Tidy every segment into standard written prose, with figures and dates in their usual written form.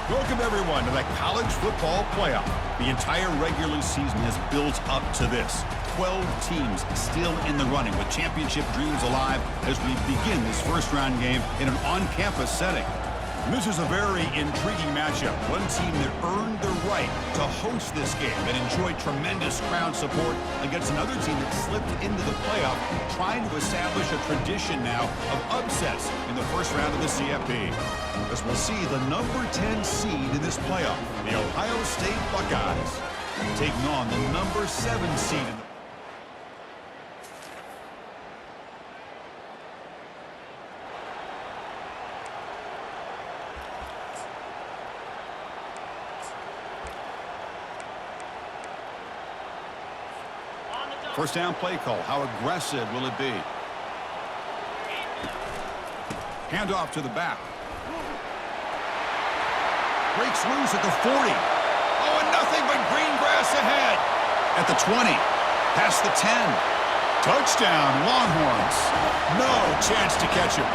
Welcome, everyone, to the college football playoff. The entire regular season has built up to this. 12 teams still in the running with championship dreams alive as we begin this first-round game in an on-campus setting. This is a very intriguing matchup. One team that earned the right to host this game and enjoyed tremendous crowd support against another team that slipped into the playoff, trying to establish a tradition now of upsets in the first round of the CFP. As we'll see the number 10 seed in this playoff, the Ohio State Buckeyes, taking on the number 7 seed in the first down play call. How aggressive will it be? Handoff to the back. Breaks loose at the 40. Oh, and nothing but green grass ahead. At the 20. Past the 10. Touchdown, Longhorns. No chance to catch him.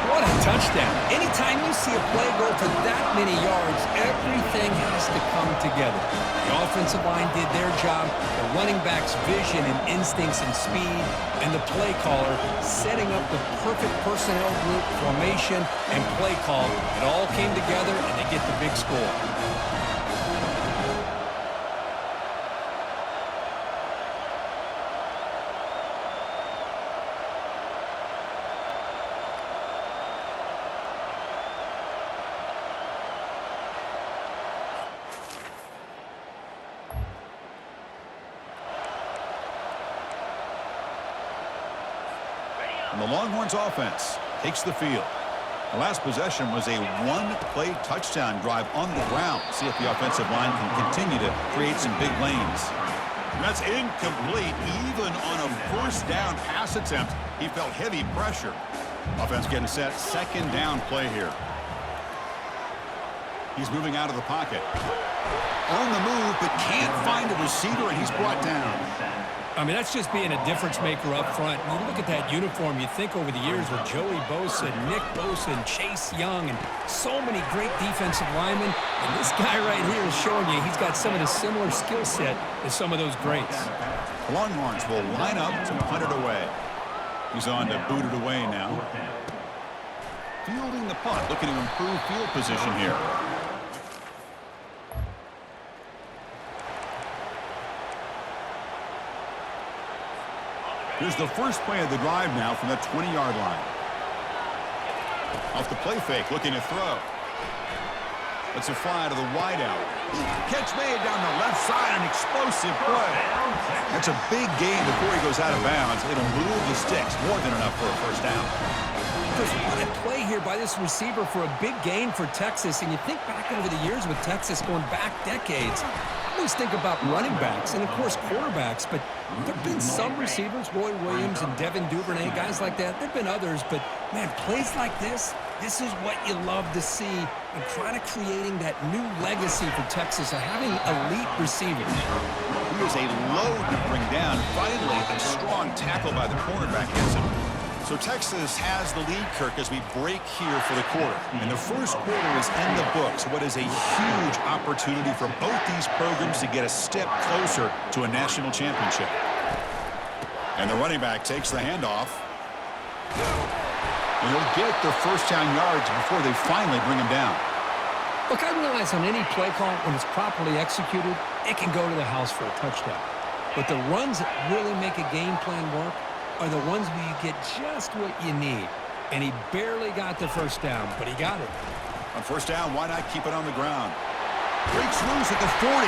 What a touchdown. Anytime you see a play go for that many yards, everything has to come together. The offensive line did their job, the running back's vision and instincts and speed, and the play caller setting up the perfect personnel group, formation, and play call. It all came together, and they get the big score. And the Longhorns offense takes the field. The last possession was a one-play touchdown drive on the ground. See if the offensive line can continue to create some big lanes. And that's incomplete. Even on a first down pass attempt, he felt heavy pressure. Offense getting set. Second down play here. He's moving out of the pocket. On the move, but can't find a receiver, and he's brought down. I mean, that's just being a difference maker up front. When you look at that uniform, you think over the years with Joey Bosa, Nick Bosa, and Chase Young, and so many great defensive linemen. And this guy right here is showing you he's got some of the similar skill set as some of those greats. The Longhorns will line up to punt it away. He's on to boot it away now. Fielding the punt, looking to improve field position here. Here's the first play of the drive now from the 20-yard line. Off the play fake, looking to throw. It's a fly to the wideout. Catch made down the left side, an explosive play. That's a big gain before he goes out of bounds. It'll move the sticks, more than enough for a first down. What a play here here by this receiver for a big gain for Texas. And you think back over the years with Texas going back decades, I always think about running backs and, of course, quarterbacks. But there have been some receivers, Roy Williams and Devin Duvernay, guys like that. There have been others. But, man, plays like this is what you love to see and kind of creating that new legacy for Texas of having elite receivers. He was a load to bring down. Finally, a strong tackle by the cornerback hits him. So Texas has the lead, Kirk, as we break here for the quarter. And the first quarter is in the books. What is a huge opportunity for both these programs to get a step closer to a national championship. And the running back takes the handoff. And he'll get their first down yards before they finally bring him down. Look, I realize on any play call, when it's properly executed, it can go to the house for a touchdown. But the runs that really make a game plan work are the ones where you get just what you need. And he barely got the first down, but he got it. On first down, why not keep it on the ground? Breaks loose at the 40.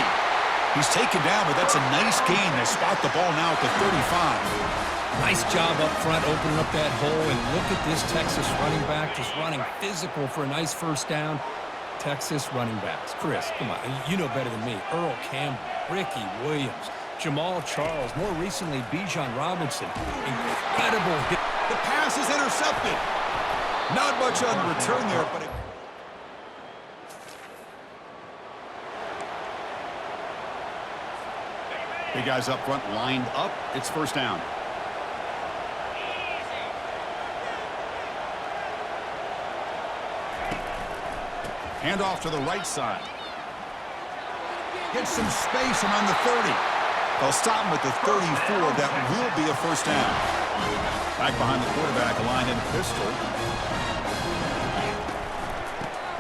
He's taken down, but that's a nice gain. They spot the ball now at the 35. Nice job up front, opening up that hole. And look at this Texas running back just running physical for a nice first down. Texas running backs. Chris, come on, you know better than me. Earl Campbell, Ricky Williams, Jamal Charles, more recently Bijan Robinson. Incredible hit. The pass is intercepted. Not much on the return there, but it... Big guys up front lined up. It's first down. Handoff to the right side. Gets some space around the 30. They'll stop him at the 34. That will be a first down. Back behind the quarterback, line in pistol.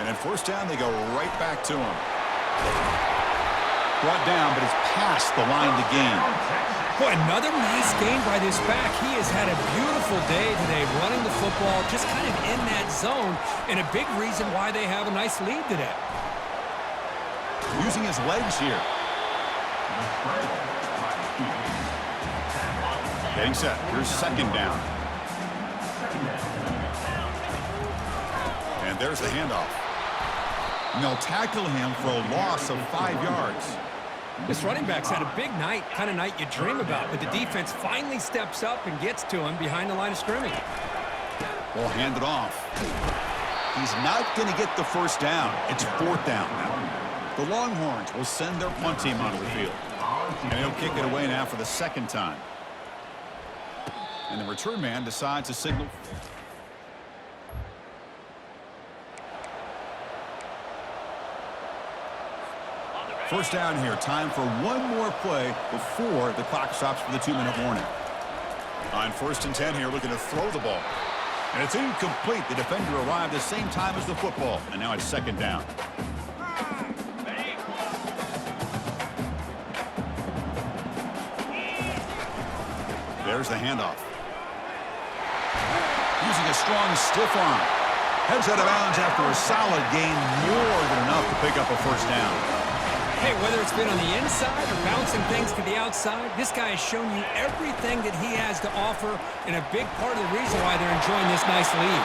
And at first down, they go right back to him. Brought down, but it's past the line to gain. Boy, another nice game by this back. He has had a beautiful day today running the football, just kind of in that zone, and a big reason why they have a nice lead today. Using his legs here. Getting set. Here's second down. And there's the handoff. And they'll tackle him for a loss of 5 yards. This running back's had a big night, kind of night you dream about, but the defense finally steps up and gets to him behind the line of scrimmage. Ball handed off. He's not going to get the first down. It's fourth down now. The Longhorns will send their punt team onto the field. And he'll kick it away now for the second time. And the return man decides to signal. First down here. Time for one more play before the clock stops for the 2-minute warning. On first and 10 here, looking to throw the ball. And it's incomplete. The defender arrived at the same time as the football. And now it's second down. There's the handoff. Using a strong stiff arm. Heads out of bounds after a solid gain, more than enough to pick up a first down. Hey, whether it's been on the inside or bouncing things to the outside, this guy has shown you everything that he has to offer, and a big part of the reason why they're enjoying this nice lead.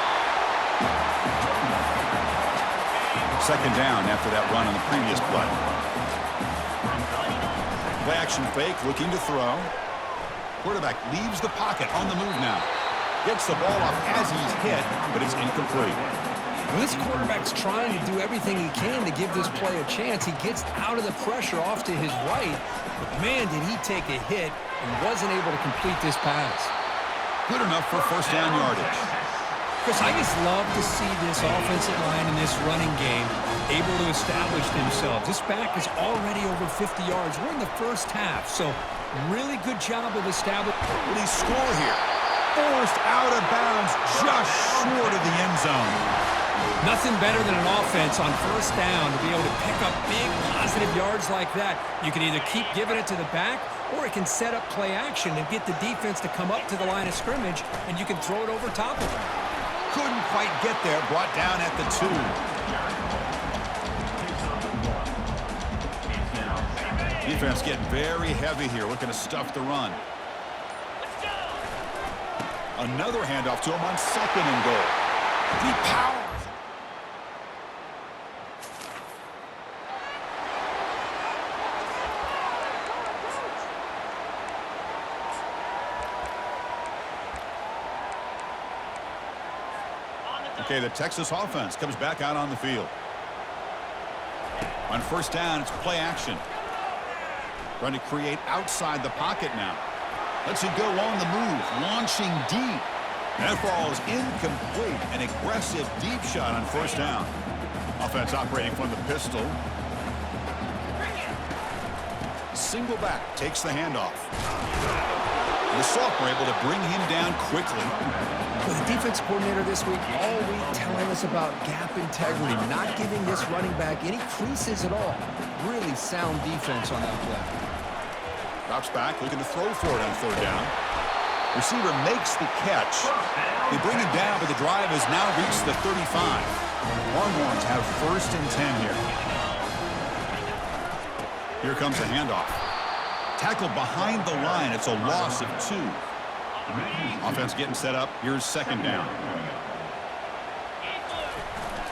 Second down after that run on the previous play. Play action fake, looking to throw. Quarterback leaves the pocket on the move now. Gets the ball off as he's hit, but it's incomplete. Well, this quarterback's trying to do everything he can to give this play a chance. He gets out of the pressure off to his right, but man, did he take a hit and wasn't able to complete this pass. Good enough for first down yardage. Chris, I just love to see this offensive line in this running game able to establish themselves. This back is already over 50 yards. We're in the first half, so really good job of establishing. Will he score here? Forced out of bounds just short of the end zone. Nothing better than an offense on first down to be able to pick up big positive yards like that. You can either keep giving it to the back, or it can set up play action and get the defense to come up to the line of scrimmage, and you can throw it over top of them. Couldn't quite get there, brought down at the 2. Defense getting very heavy here, looking to stuff the run. Another handoff to him on second and goal. The power. Okay, the Texas offense comes back out on the field. On first down, it's play action. Trying to create outside the pocket now. Lets it go on the move, launching deep. That ball is incomplete. An aggressive deep shot on first down. Offense operating from the pistol. Single back takes the handoff. The sophomore able to bring him down quickly. Well, the defense coordinator this week all week telling us about gap integrity, not giving this running back any creases at all. Really sound defense on that play. Drops back, looking to throw for it on third down. Receiver makes the catch. They bring him down, but the drive has now reached the 35. Longhorns have first and 10 here. Here comes a handoff. Tackle behind the line. It's a loss of 2. Offense getting set up. Here's second down.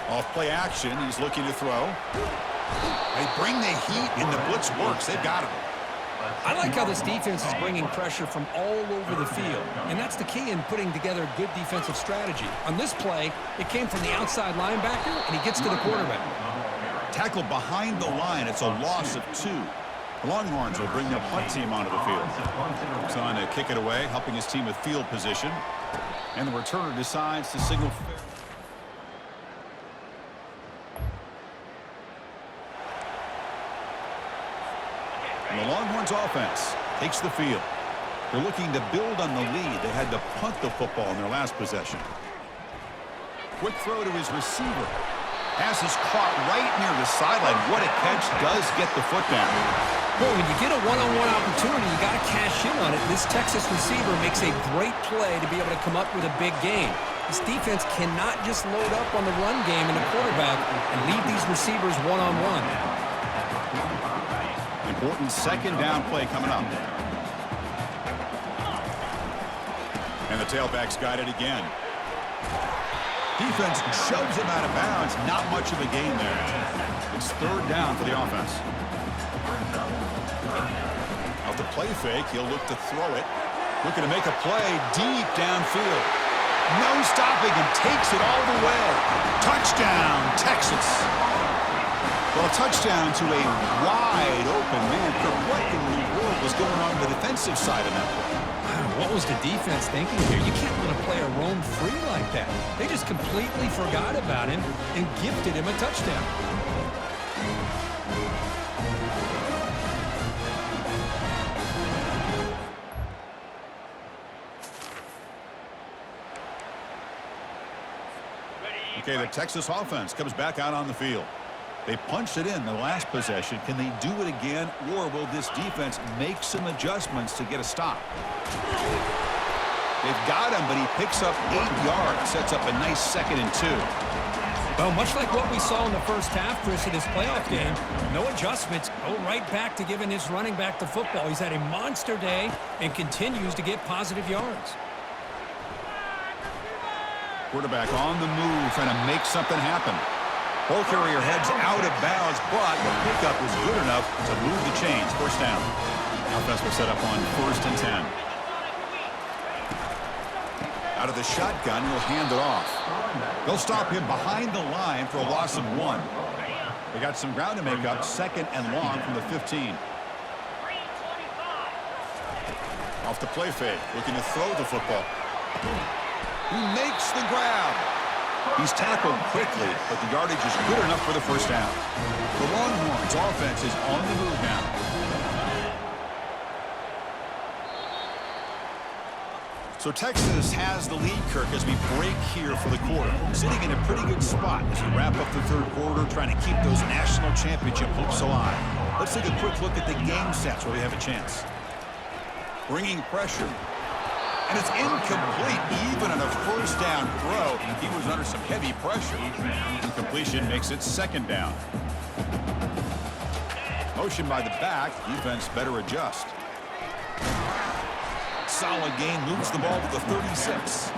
Off play action. He's looking to throw. They bring the heat, and the blitz works. They've got him. I like how this defense is bringing pressure from all over the field, and that's the key in putting together a good defensive strategy. On this play, it came from the outside linebacker, and he gets to the quarterback. Tackle behind the line. It's a loss of 2. The Longhorns will bring the punt team onto the field. He's on to kick it away, helping his team with field position. And the returner decides to signal fair. And the Longhorns offense takes the field. They're looking to build on the lead. They had to punt the football in their last possession. Quick throw to his receiver. Pass is caught right near the sideline. What a catch. Does get the foot down. Boy, when you get a one-on-one opportunity, you got to cash in on it. This Texas receiver makes a great play to be able to come up with a big gain. This defense cannot just load up on the run game and the quarterback and leave these receivers one-on-one. Important second down play coming up. And the tailback's got it again. Defense shoves him out of bounds. Not much of a gain there. It's third down for the offense. Off the play fake, he'll look to throw it. Looking to make a play deep downfield. No stopping him. Takes it all the way. Touchdown, Texas. Well, a touchdown to a wide open man. What in the world was going on the defensive side of that play? What was the defense thinking here? You can't let a player roam free like that. They just completely forgot about him and gifted him a touchdown. Okay, the Texas offense comes back out on the field. They punched it in the last possession. Can they do it again, or will this defense make some adjustments to get a stop? They've got him, but he picks up 8 yards, sets up a nice 2nd and 2. Well, much like what we saw in the first half, Chris, in his playoff game, no adjustments, go right back to giving his running back the football. He's had a monster day and continues to get positive yards. Quarterback on the move, trying to make something happen. Ball carrier heads out of bounds, but the pickup was good enough to move the chains. First down. Offense will set up on first and 10. Out of the shotgun, he'll hand it off. They'll stop him behind the line for a loss of 1. They got some ground to make up, 2nd and long from the 15. Off the play fake, looking to throw the football. He makes the grab. He's tackled quickly, but the yardage is good enough for the first down. The Longhorns offense is on the move now. So Texas has the lead, Kirk, as we break here for the quarter. Sitting in a pretty good spot as we wrap up the third quarter, trying to keep those national championship hopes alive. Let's take a quick look at the game sets where we have a chance. Bringing pressure. And it's incomplete, even on a first down throw. He was under some heavy pressure. Incompletion makes it 2nd down. Motion by the back. Defense better adjust. Solid gain, moves the ball to the 36.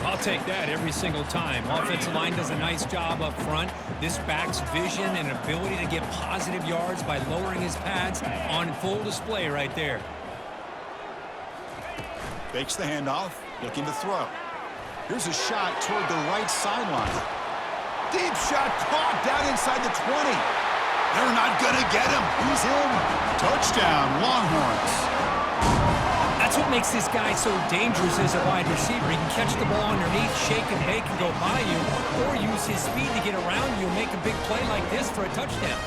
I'll take that every single time. Offensive line does a nice job up front. This back's vision and ability to get positive yards by lowering his pads on full display right there. Fakes the handoff, looking to throw. Here's a shot toward the right sideline. Deep shot caught down inside the 20. They're not going to get him. He's in. Touchdown, Longhorns. That's what makes this guy so dangerous as a wide receiver. He can catch the ball underneath, shake and bake and go by you, or use his speed to get around you and make a big play like this for a touchdown.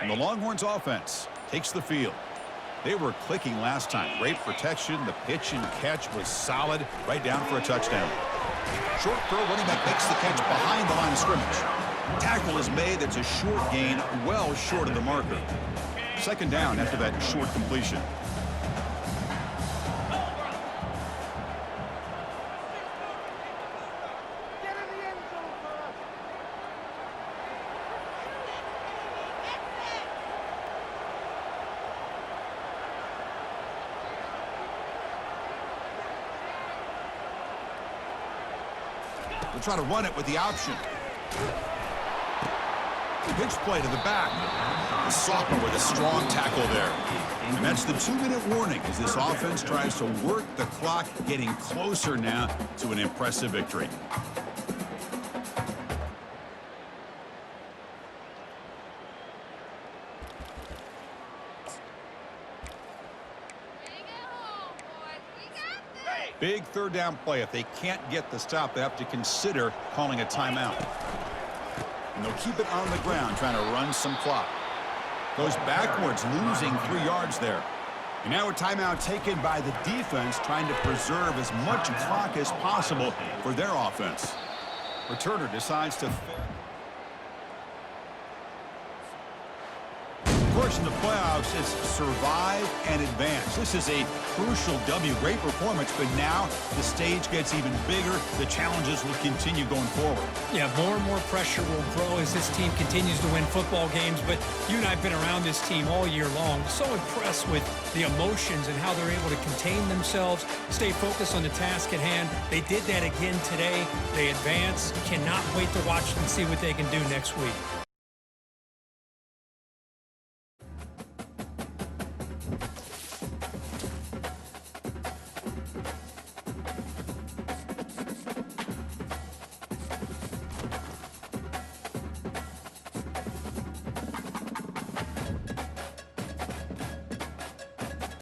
And the Longhorns offense takes the field. They were clicking last time. Great protection. The pitch and catch was solid. Right down for a touchdown. Short throw. Running back makes the catch behind the line of scrimmage. Tackle is made. That's a short gain, well short of the marker. Second down after that short completion. We'll try to run it with the option. Pitch play to the back. The sophomore with a strong tackle there. And that's the 2-minute warning as this offense tries to work the clock, getting closer now to an impressive victory. Big third down play. If they can't get the stop, they have to consider calling a timeout. And they'll keep it on the ground, trying to run some clock. Goes backwards, losing 3 yards there. And now a timeout taken by the defense, trying to preserve as much clock as possible for their offense. Returner decides to... Of course, in the playoffs, it's survive and advance. This is a crucial W. Great performance, but now the stage gets even bigger. The challenges will continue going forward. Yeah, more and more pressure will grow as this team continues to win football games, but you and I have been around this team all year long. So impressed with the emotions and how they're able to contain themselves, stay focused on the task at hand. They did that again today. They advance. Cannot wait to watch and see what they can do next week.